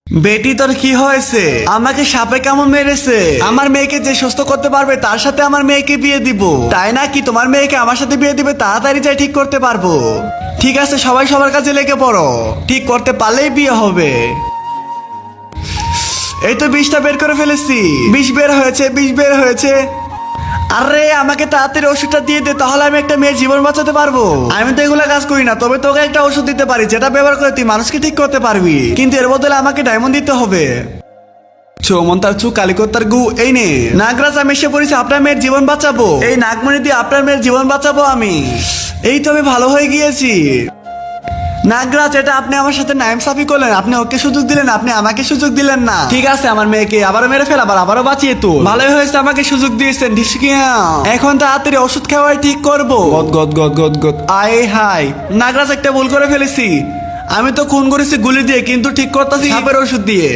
বেটি তোর কি হয়েছে? আমাকে সাপে কেমন মেরেছে? আমার মেয়েকে যে সুস্থ করতে পারবে তার সাথে আমার মেয়েকে বিয়ে দিব। তাই না কি তোমার মেয়েকে আমার সাথে বিয়ে দিবে? তাড়াতাড়ি যাই ঠিক করতে পারবো। ঠিক আছে, সবাই সবার কাছে লেগে পড়ো। ঠিক করতে পারলেই বিয়ে হবে। এই তো 20টা বের করে ফেলেছি। 20 বের হয়েছে, 20 বের হয়েছে। আরে আমাকে তাড়াতাড়ি ওষুধটা দিয়ে দে, তাহলে আমি একটা মেয়ের জীবন বাঁচাতে পারবো। আমি তো এগুলা কাজ করি না, তবে তোকে একটা ওষুধ দিতে পারি যেটা ব্যবহার করে তুই মানুষকে ঠিক করতে পারবি, কিন্তু এর বদলে আমাকে ডায়মন্ড দিতে হবে। চৌমন্তার চু কালিকত্তার গু, এই নে নাগরাজ, আমি এসে পড়েছি আপনার মেয়ের জীবন বাঁচাবো। এই নাগমণি দিয়ে আপনার মেয়ের জীবন বাঁচাবো আমি। এই তো আমি ভালো হয়ে গিয়েছি। নাগরাজ, এটা আপনি আমার সাথে নাইমসাফি করলেন। আপনি ওকে সুযোগ দিলেন, আপনি আমাকে সুযোগ দিলেন না। ঠিক আছে, আমার মেয়েকে আবারও মেরে ফেল, আবারও বাঁচিয়ে তো ভালোই হয়েছে, আমাকে সুযোগ দিয়েছেন। এখন তাড়াতাড়ি ওষুধ খাওয়াই ঠিক করবো। গদ গদ গদ গদ। আয় হাই নাগরাজ, একটা ভুল করে ফেলেছি। আমি তো খুন করেছি গুলি দিয়ে, কিন্তু ঠিক করতেছি সাপের ওষুধ দিয়ে।